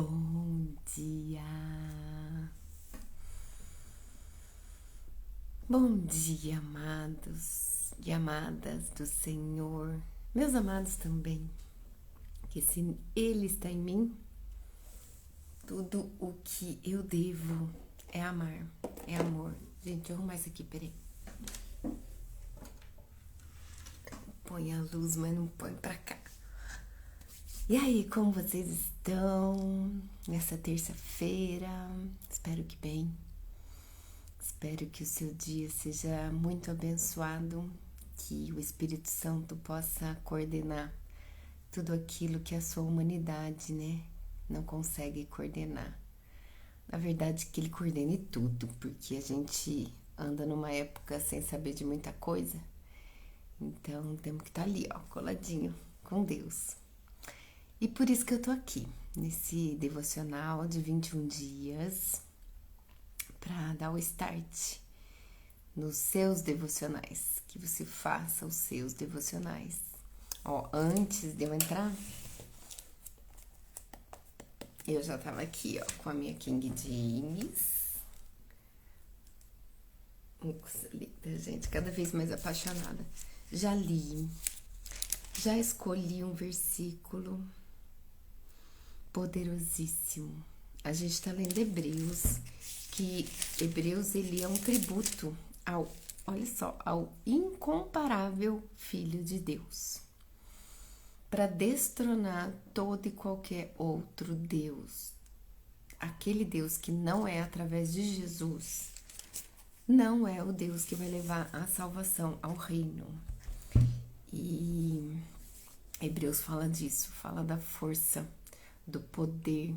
Bom dia! Bom dia, amados e amadas do Senhor, meus amados também, que se Ele está em mim, tudo o que eu devo é amar, é amor. Gente, deixa eu arrumar isso aqui, peraí. Põe a luz, mas não põe pra cá. E aí, como vocês estão nessa terça-feira? Espero que bem. Espero que o seu dia seja muito abençoado, que o Espírito Santo possa coordenar tudo aquilo que a sua humanidade, não consegue coordenar. Na verdade, que ele coordene tudo, porque a gente anda numa época sem saber de muita coisa. Então, temos que estar ali, coladinho com Deus. E por isso que eu tô aqui, nesse devocional de 21 dias, para dar o start nos seus devocionais, que você faça os seus devocionais. Antes de eu entrar, eu já tava aqui, com a minha King James. Coisa linda, gente, cada vez mais apaixonada. Já li, já escolhi um versículo poderosíssimo. A gente tá lendo Hebreus, que Hebreus ele é um tributo ao incomparável Filho de Deus, para destronar todo e qualquer outro Deus. Aquele Deus que não é através de Jesus, não é o Deus que vai levar a salvação ao reino. E Hebreus fala disso, fala da força, do poder,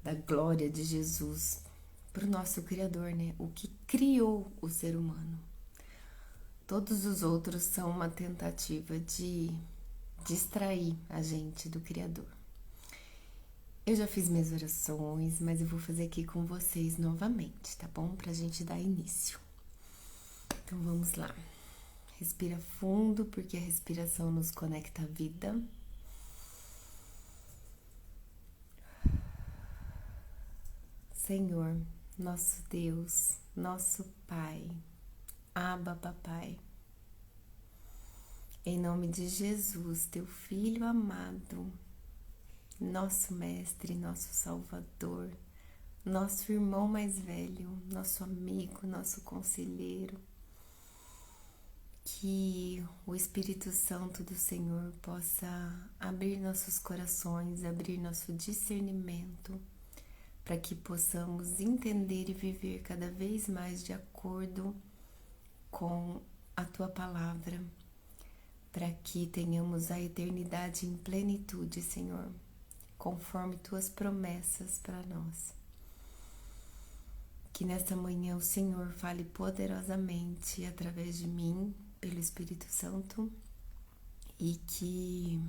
da glória de Jesus para o nosso Criador, o que criou o ser humano. Todos os outros são uma tentativa de distrair a gente do Criador. Eu já fiz minhas orações, mas eu vou fazer aqui com vocês novamente, tá bom? Pra gente dar início. Então vamos lá. Respira fundo, porque a respiração nos conecta à vida. Senhor, nosso Deus, nosso Pai, Abba, Papai, em nome de Jesus, teu Filho amado, nosso Mestre, nosso Salvador, nosso irmão mais velho, nosso amigo, nosso conselheiro, que o Espírito Santo do Senhor possa abrir nossos corações, abrir nosso discernimento, para que possamos entender e viver cada vez mais de acordo com a Tua Palavra, para que tenhamos a eternidade em plenitude, Senhor, conforme Tuas promessas para nós. Que nesta manhã o Senhor fale poderosamente através de mim, pelo Espírito Santo, e que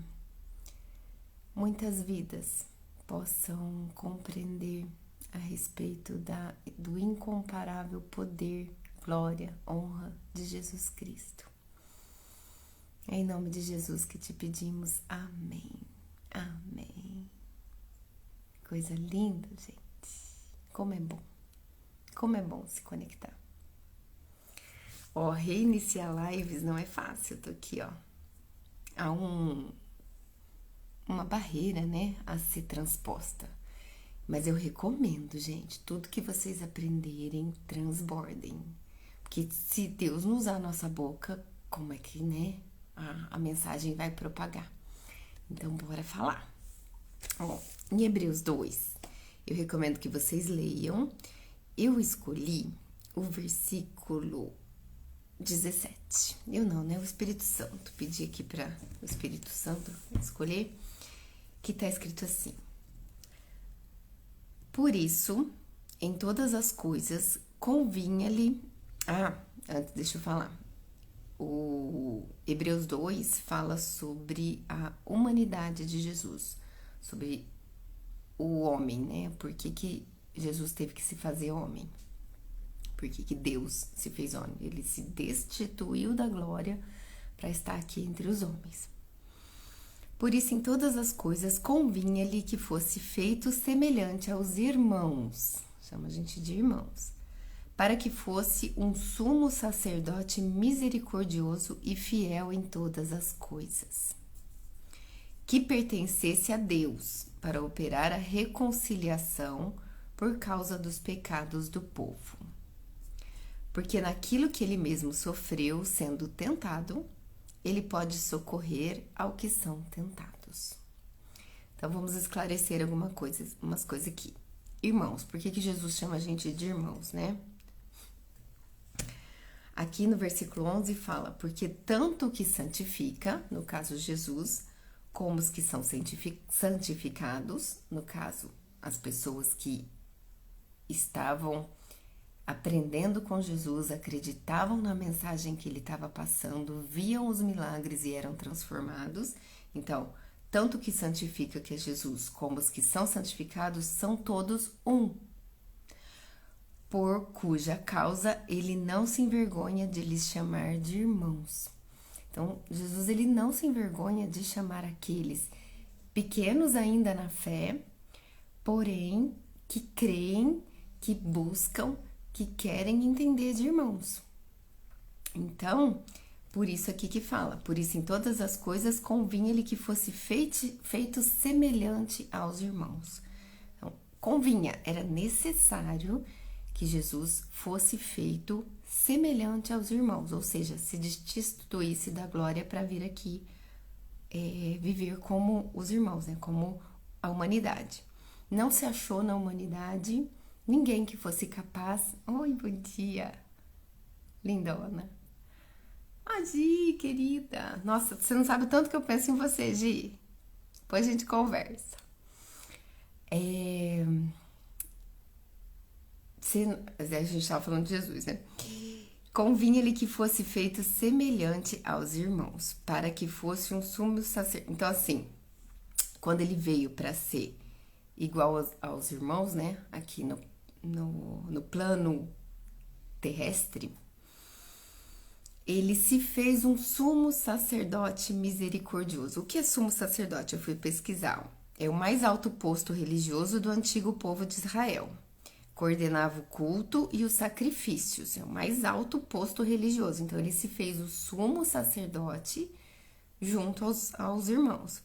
muitas vidas possam compreender a respeito do incomparável poder, glória, honra de Jesus Cristo. É em nome de Jesus que te pedimos, amém, amém. Coisa linda, gente, como é bom se conectar. Reiniciar lives não é fácil, eu tô aqui, há uma barreira, a ser transposta. Mas eu recomendo, gente, tudo que vocês aprenderem, transbordem. Porque se Deus não usar a nossa boca, como é que, a mensagem vai propagar? Então, bora falar. Em Hebreus 2, eu recomendo que vocês leiam. Eu escolhi o versículo 17. Eu não, o Espírito Santo. Pedi aqui para o Espírito Santo escolher, que tá escrito assim: por isso, em todas as coisas, convinha-lhe... antes, deixa eu falar. O Hebreus 2 fala sobre a humanidade de Jesus, sobre o homem, Por que Jesus teve que se fazer homem? Por que Deus se fez homem? Ele se destituiu da glória para estar aqui entre os homens. Por isso, em todas as coisas, convinha-lhe que fosse feito semelhante aos irmãos, chama a gente de irmãos, para que fosse um sumo sacerdote misericordioso e fiel em todas as coisas, que pertencesse a Deus, para operar a reconciliação por causa dos pecados do povo. Porque naquilo que ele mesmo sofreu, sendo tentado, ele pode socorrer ao que são tentados. Então, vamos esclarecer umas coisas aqui. Irmãos, por que Jesus chama a gente de irmãos, né? Aqui no versículo 11 fala, porque tanto o que santifica, no caso Jesus, como os que são santificados, no caso as pessoas que estavam aprendendo com Jesus, acreditavam na mensagem que ele estava passando, viam os milagres e eram transformados. Então, tanto o que santifica, que é Jesus, como os que são santificados, são todos um, por cuja causa ele não se envergonha de lhes chamar de irmãos. Então, Jesus, ele não se envergonha de chamar aqueles pequenos ainda na fé, porém, que creem, que buscam, que querem entender de irmãos. Então, por isso aqui que fala, por isso em todas as coisas convinha-lhe que fosse feito semelhante aos irmãos. Então, convinha, era necessário que Jesus fosse feito semelhante aos irmãos, ou seja, se destituísse da glória para vir aqui viver como os irmãos, né? Como a humanidade. Não se achou na humanidade ninguém que fosse capaz. Oi, bom dia, lindona. Ah, Gi, querida. Nossa, você não sabe o tanto que eu penso em você, Gi. Depois a gente conversa. A gente estava falando de Jesus, né? Convinha-lhe que fosse feito semelhante aos irmãos, para que fosse um sumo sacerdote. Então, assim, quando ele veio para ser igual aos irmãos, né? Aqui no plano terrestre, ele se fez um sumo sacerdote misericordioso. O que é sumo sacerdote? Eu fui pesquisar. É o mais alto posto religioso do antigo povo de Israel. Coordenava o culto e os sacrifícios. É o mais alto posto religioso. Então, ele se fez o sumo sacerdote junto aos irmãos.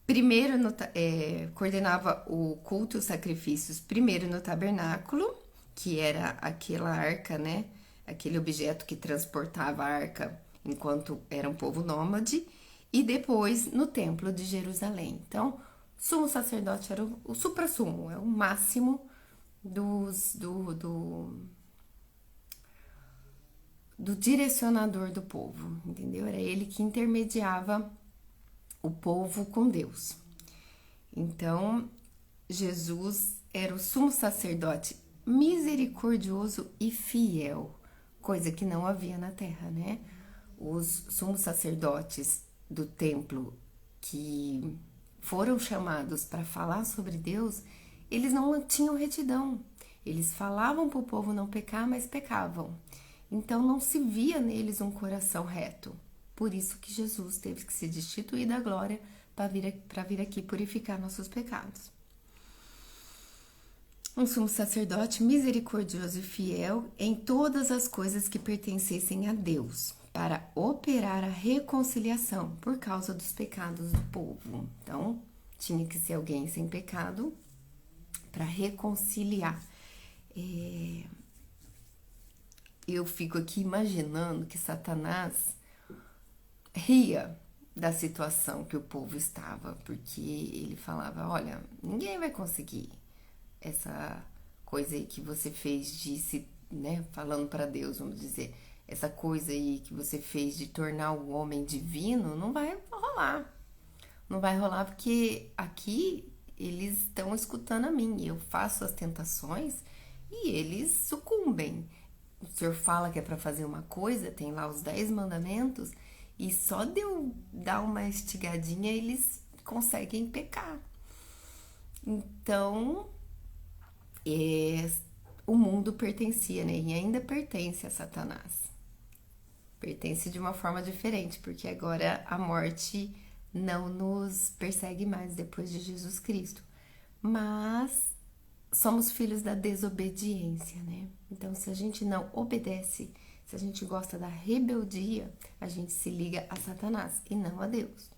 Primeiro, coordenava o culto e os sacrifícios, primeiro no tabernáculo, que era aquela arca, né? Aquele objeto que transportava a arca enquanto era um povo nômade, e depois no templo de Jerusalém. Então, sumo sacerdote era o suprassumo, é o máximo do direcionador do povo, entendeu? Era ele que intermediava o povo com Deus. Então, Jesus era o sumo sacerdote misericordioso e fiel, coisa que não havia na terra, né? Os sumos sacerdotes do templo que foram chamados para falar sobre Deus, eles não tinham retidão. Eles falavam para o povo não pecar, mas pecavam. Então, não se via neles um coração reto. Por isso que Jesus teve que se destituir da glória para vir aqui purificar nossos pecados. Um sumo sacerdote misericordioso e fiel em todas as coisas que pertencessem a Deus, para operar a reconciliação por causa dos pecados do povo. Então, tinha que ser alguém sem pecado para reconciliar. Eu fico aqui imaginando que Satanás ria da situação que o povo estava, porque ele falava, olha, ninguém vai conseguir essa coisa aí que você fez de se, né, falando para Deus, vamos dizer, essa coisa aí que você fez de tornar o homem divino, não vai rolar. Não vai rolar porque aqui eles estão escutando a mim, eu faço as tentações e eles sucumbem. O Senhor fala que é para fazer uma coisa, tem lá os 10 mandamentos, e só de eu dar uma estigadinha, eles conseguem pecar. Então, o mundo pertencia, né? E ainda pertence a Satanás. Pertence de uma forma diferente, porque agora a morte não nos persegue mais depois de Jesus Cristo. Mas somos filhos da desobediência, né? Então, se a gente não obedece, se a gente gosta da rebeldia, a gente se liga a Satanás e não a Deus.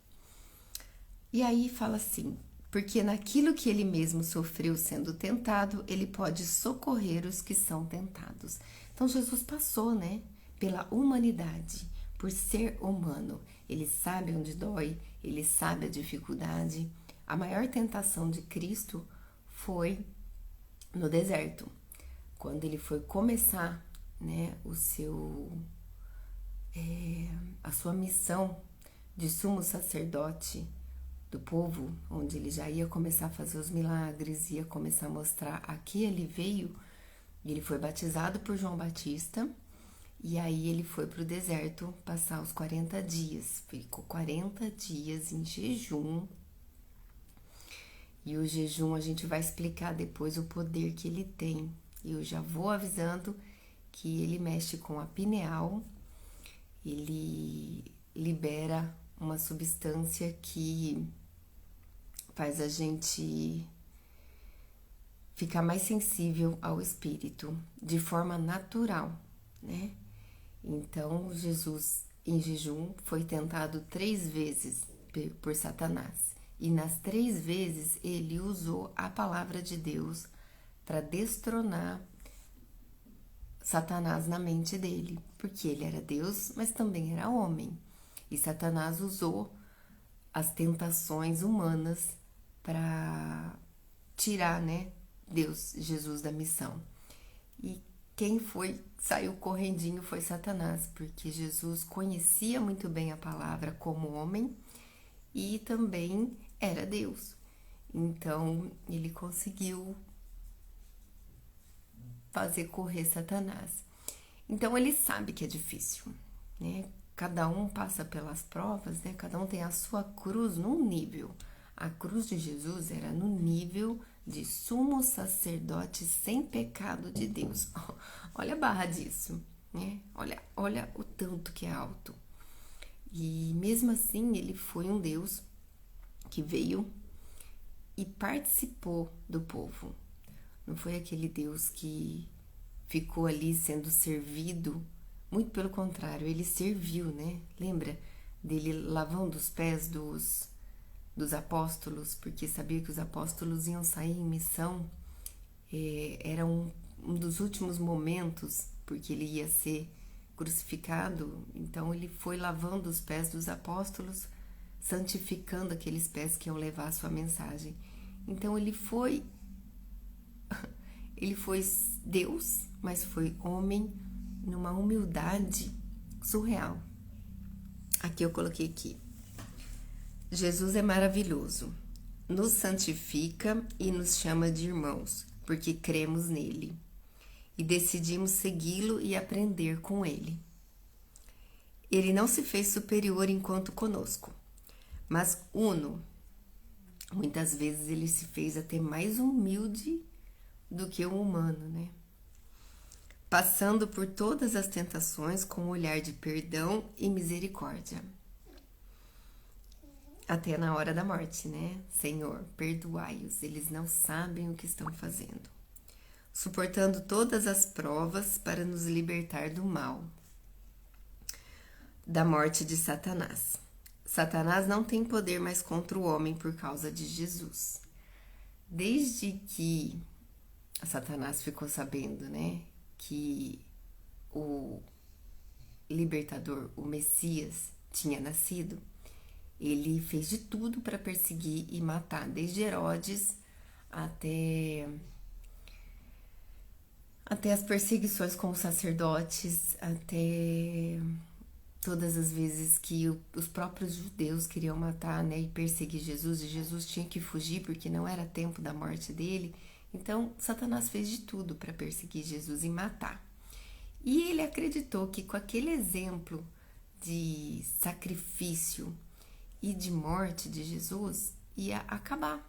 E aí fala assim: porque naquilo que ele mesmo sofreu sendo tentado, ele pode socorrer os que são tentados. Então, Jesus passou, né, pela humanidade, por ser humano. Ele sabe onde dói, ele sabe a dificuldade. A maior tentação de Cristo foi no deserto, quando ele foi começar, né, a sua missão de sumo sacerdote do povo, onde ele já ia começar a fazer os milagres, ia começar a mostrar a que ele veio. Ele foi batizado por João Batista, e aí ele foi para o deserto passar os 40 dias. Ficou 40 dias em jejum. E o jejum a gente vai explicar depois o poder que ele tem. E eu já vou avisando que ele mexe com a pineal, ele libera uma substância que faz a gente ficar mais sensível ao espírito, de forma natural, né? Então, Jesus, em jejum, foi tentado 3 vezes por Satanás. E nas 3 vezes, ele usou a palavra de Deus para destronar Satanás na mente dele. Porque ele era Deus, mas também era homem. E Satanás usou as tentações humanas para tirar, né, Jesus da missão. E quem saiu correndinho foi Satanás, porque Jesus conhecia muito bem a palavra como homem e também era Deus. Então, ele conseguiu fazer correr Satanás. Então, ele sabe que é difícil, né? Cada um passa pelas provas, né? Cada um tem a sua cruz num nível. A cruz de Jesus era no nível de sumo sacerdote sem pecado de Deus. Olha a barra disso, né? Olha o tanto que é alto. E mesmo assim, ele foi um Deus que veio e participou do povo. Não foi aquele Deus que ficou ali sendo servido. Muito pelo contrário, ele serviu, né? Lembra dele lavando os pés dos apóstolos, porque sabia que os apóstolos iam sair em missão. Era um dos últimos momentos, porque ele ia ser crucificado. Então ele foi lavando os pés dos apóstolos, santificando aqueles pés que iam levar a sua mensagem. Então ele foi Deus, mas foi homem numa humildade surreal. Aqui eu coloquei aqui: Jesus é maravilhoso, nos santifica e nos chama de irmãos, porque cremos nele e decidimos segui-lo e aprender com ele. Ele não se fez superior enquanto conosco, mas uno. Muitas vezes ele se fez até mais humilde do que o humano, né? Passando por todas as tentações com um olhar de perdão e misericórdia. Até na hora da morte, né? Senhor, perdoai-os, eles não sabem o que estão fazendo. Suportando todas as provas para nos libertar do mal, da morte de Satanás. Satanás não tem poder mais contra o homem por causa de Jesus. Desde que Satanás ficou sabendo, né, que o libertador, o Messias, tinha nascido, ele fez de tudo para perseguir e matar, desde Herodes até as perseguições com os sacerdotes, até todas as vezes que os próprios judeus queriam matar, né, e perseguir Jesus, e Jesus tinha que fugir porque não era tempo da morte dele. Então, Satanás fez de tudo para perseguir Jesus e matar. E ele acreditou que com aquele exemplo de sacrifício e de morte de Jesus ia acabar,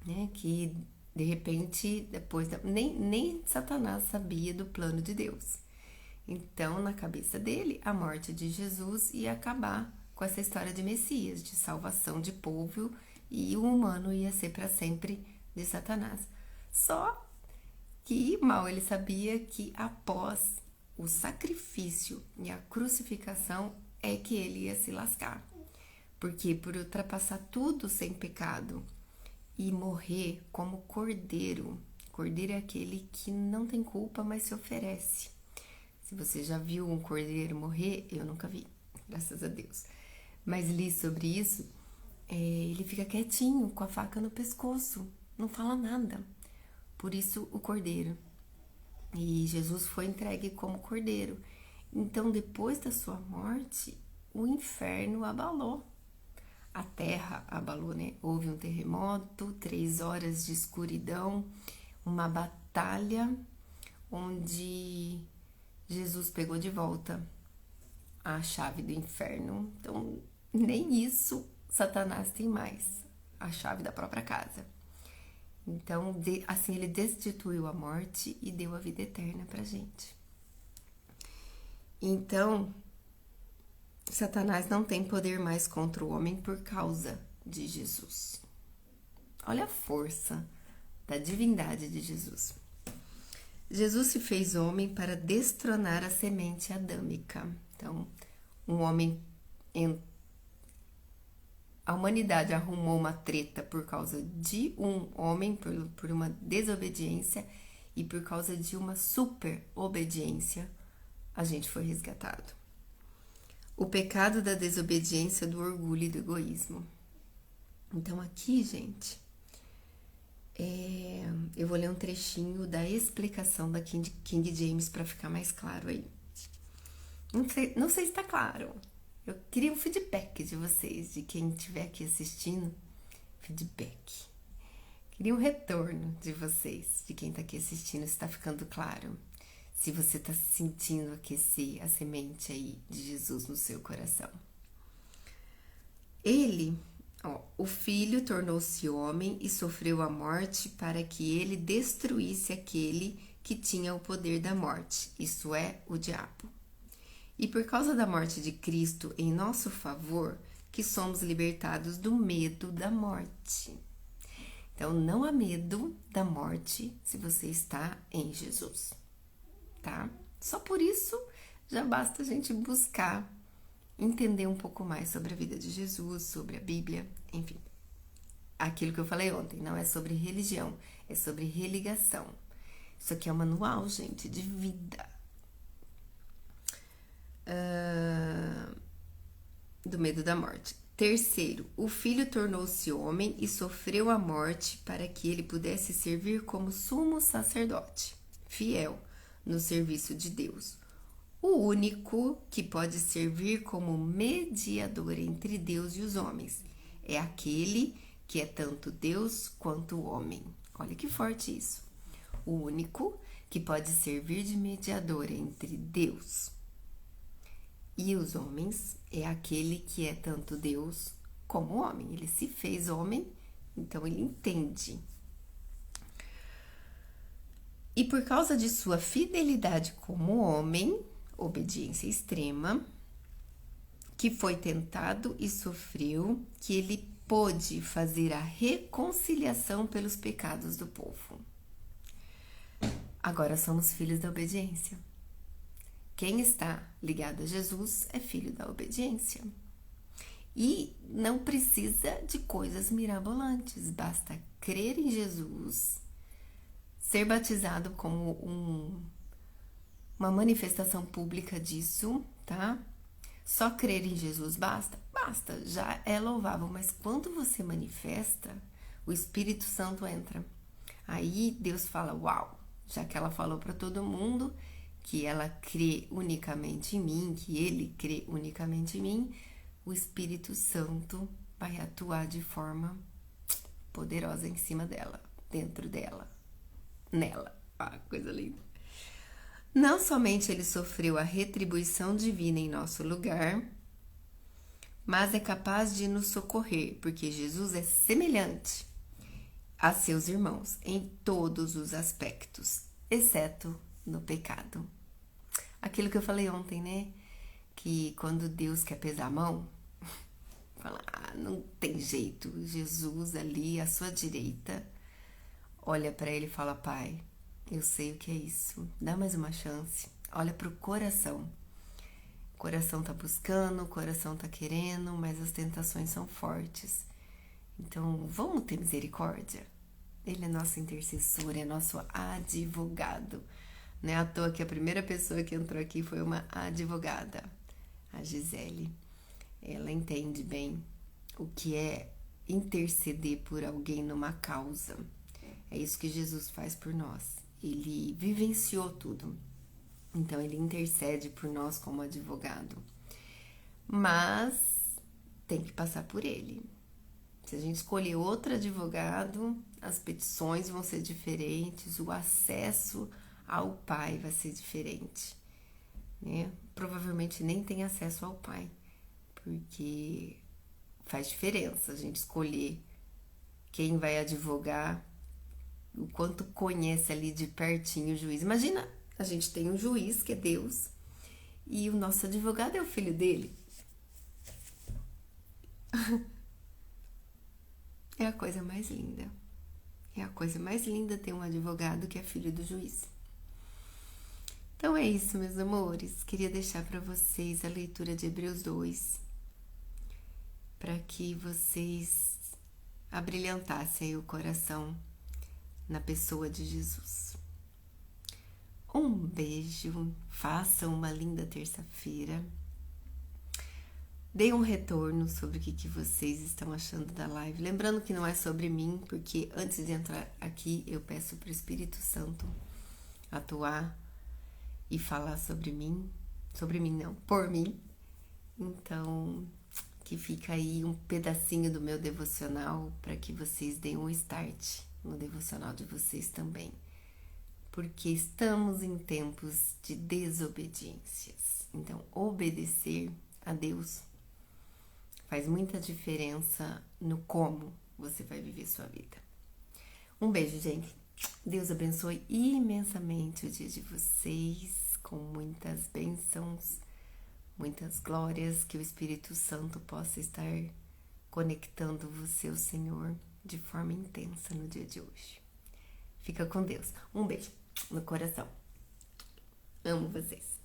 né? Que de repente, depois, nem Satanás sabia do plano de Deus. Então, na cabeça dele, a morte de Jesus ia acabar com essa história de Messias, de salvação de povo, e o humano ia ser para sempre de Satanás. Só que mal ele sabia que após o sacrifício e a crucificação é que ele ia se lascar. Porque por ultrapassar tudo sem pecado e morrer como cordeiro. Cordeiro é aquele que não tem culpa, mas se oferece. Se você já viu um cordeiro morrer, eu nunca vi, graças a Deus. Mas li sobre isso, ele fica quietinho, com a faca no pescoço, não fala nada. Por isso o cordeiro. E Jesus foi entregue como cordeiro. Então, depois da sua morte, o inferno abalou. A terra abalou, né? Houve um terremoto, 3 horas de escuridão, uma batalha onde Jesus pegou de volta a chave do inferno. Então, nem isso Satanás tem mais, a chave da própria casa. Então, assim, ele destituiu a morte e deu a vida eterna pra gente. Então, Satanás não tem poder mais contra o homem por causa de Jesus. Olha a força da divindade de Jesus. Jesus se fez homem para destronar a semente adâmica. Então, a humanidade arrumou uma treta por causa de um homem, por uma desobediência, e por causa de uma super obediência, a gente foi resgatado. O pecado da desobediência, do orgulho e do egoísmo. Então aqui, gente, eu vou ler um trechinho da explicação da King James para ficar mais claro aí. Não sei se está claro. Eu queria um feedback de vocês, de quem estiver aqui assistindo. Feedback. Queria um retorno de vocês, de quem está aqui assistindo, se está ficando claro. Se você está sentindo aquecer a semente aí de Jesus no seu coração. O Filho tornou-se homem e sofreu a morte para que ele destruísse aquele que tinha o poder da morte, isto é, o diabo. E por causa da morte de Cristo em nosso favor, que somos libertados do medo da morte. Então, não há medo da morte se você está em Jesus, tá? Só por isso já basta a gente buscar entender um pouco mais sobre a vida de Jesus, sobre a Bíblia, enfim. Aquilo que eu falei ontem, não é sobre religião, é sobre religação. Isso aqui é um manual, gente, de vida. Do medo da morte. Terceiro, o Filho tornou-se homem e sofreu a morte para que ele pudesse servir como sumo sacerdote, fiel no serviço de Deus. O único que pode servir como mediador entre Deus e os homens é aquele que é tanto Deus quanto o homem. Olha que forte isso. O único que pode servir de mediador entre Deus e os homens é aquele que é tanto Deus como homem. Ele se fez homem, então ele entende. E por causa de sua fidelidade como homem, obediência extrema, que foi tentado e sofreu, que ele pôde fazer a reconciliação pelos pecados do povo. Agora somos filhos da obediência. Quem está ligado a Jesus é filho da obediência. E não precisa de coisas mirabolantes, basta crer em Jesus, ser batizado como uma manifestação pública disso, tá? Só crer em Jesus basta? Basta, já é louvável, mas quando você manifesta, o Espírito Santo entra. Aí Deus fala, uau, já que ela falou para todo mundo que ela crê unicamente em mim, que ele crê unicamente em mim, o Espírito Santo vai atuar de forma poderosa em cima dela, dentro dela, nela. Ah, coisa linda. Não somente ele sofreu a retribuição divina em nosso lugar, mas é capaz de nos socorrer, porque Jesus é semelhante a seus irmãos em todos os aspectos, exceto no pecado. Aquilo que eu falei ontem, né? Que quando Deus quer pesar a mão, Fala, não tem jeito. Jesus ali à sua direita olha para ele e fala: Pai, eu sei o que é isso, dá mais uma chance. Olha pro coração. O coração tá buscando, o coração tá querendo, mas as tentações são fortes. Então, vamos ter misericórdia? Ele é nosso intercessor, é nosso advogado. Não é à toa que a primeira pessoa que entrou aqui foi uma advogada, a Gisele. Ela entende bem o que é interceder por alguém numa causa. É isso que Jesus faz por nós. Ele vivenciou tudo. Então, ele intercede por nós como advogado. Mas tem que passar por ele. Se a gente escolher outro advogado, as petições vão ser diferentes, o acesso ao Pai vai ser diferente, né? Provavelmente nem tem acesso ao Pai, porque faz diferença a gente escolher quem vai advogar, o quanto conhece ali de pertinho o juiz. Imagina, a gente tem um juiz que é Deus e o nosso advogado é o filho dele. É a coisa mais linda. É a coisa mais linda ter um advogado que é filho do juiz. Então é isso, meus amores. Queria deixar para vocês a leitura de Hebreus 2, para que vocês abrilhantassem aí o coração na pessoa de Jesus. Um beijo, façam uma linda terça-feira. Deem um retorno sobre o que vocês estão achando da live. Lembrando que não é sobre mim, porque antes de entrar aqui eu peço para o Espírito Santo atuar e falar sobre mim. Sobre mim não, por mim. Então, que fica aí um pedacinho do meu devocional para que vocês deem um start no devocional de vocês também. Porque estamos em tempos de desobediências. Então, obedecer a Deus faz muita diferença no como você vai viver sua vida. Um beijo, gente. Deus abençoe imensamente o dia de vocês, com muitas bênçãos, muitas glórias, que o Espírito Santo possa estar conectando você ao Senhor de forma intensa no dia de hoje. Fica com Deus. Um beijo no coração. Amo vocês.